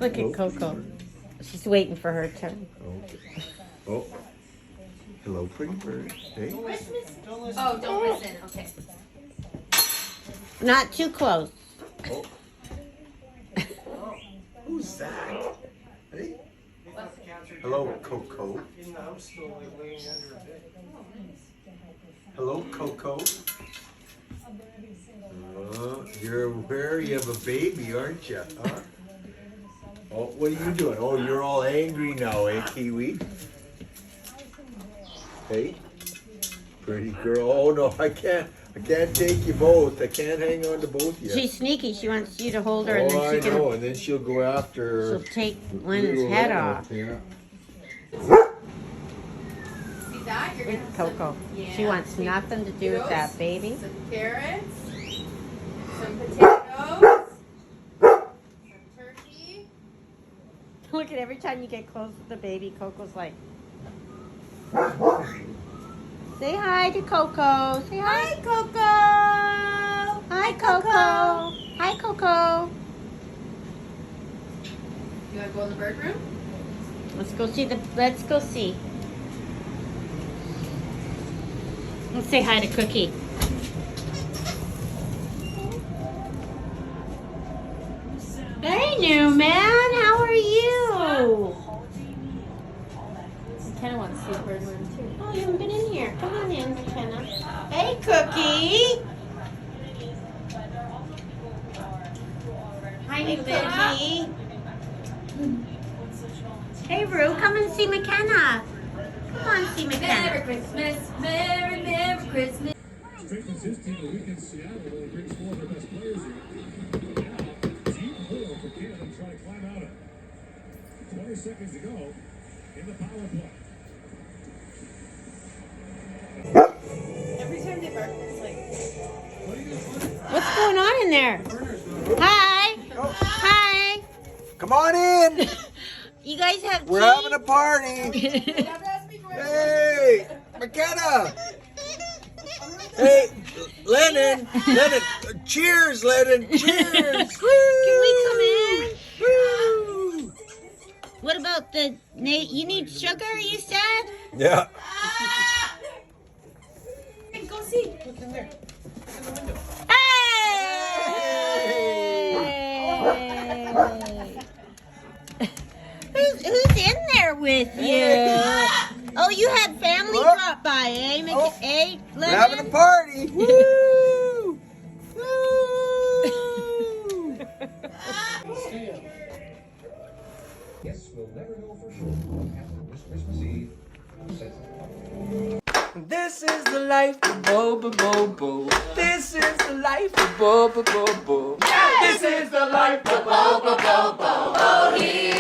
Look at Coco. She's waiting for her turn. Okay. Oh. Hello, pretty bird. Hey. Christmas? Oh, don't listen. Okay. Not too close. Oh. Who's that? Hey. Hello, Coco. Hello, Coco. You're aware you have a baby, aren't you? Huh? Oh, what are you doing? Oh, you're all angry now, eh, Kiwi? Hey, pretty girl. Oh no, I can't take you both. I can't hang on to both yet. She's sneaky. She wants you to hold her, Oh, and then she I know, and then she'll go after. she'll take Lennon's head off. Yeah. See that? You're gonna have Coco. Yeah. She wants nothing to do with that baby. Some carrots, some potatoes, some turkey. Look at every time you get close to the baby, Coco's like. Say hi to Coco. Say hi. Hi, Coco. Hi, Coco. Hi, Coco. You wanna go in the bird room? Let's go see the. Let's go see. Let's say hi to Cookie. Hey, new man. How are you? I kind of want to see the bird room too. Oh, you haven't been in here. Come on in, McKenna. Hey, Cookie. Hi, new baby. Hey, Rue, come and see McKenna. Come on, see Merry McKenna. Christmas, Merry Christmas. Strengthens his team the week in Seattle, where he brings four of their best players in. Now, deep hole for Canada to try to climb out of. 20 seconds to go in the power play. Every time they bark, it's like. What's going on in there? Hi. Hi. Come on in. You guys have tea? We're having a party. Hey, McKenna. Hey, Lennon. Lennon. Cheers, Lennon. Cheers. Can we come in? Woo. What about the Nate? You need sugar, you said? Yeah. Hey, go see. What's in there? Hey! Who's in there with you? Oh, you had family drop by, eh? Eh, We're having a Lennon? party. Woo. Woo. Yes, we'll never know for sure what happened this Christmas Eve. This is the life of Bo Bo Bo Bo. This is the life of Bo Bo Bo Bo. This is the life of Bo Bo Bo Bo. Oh, he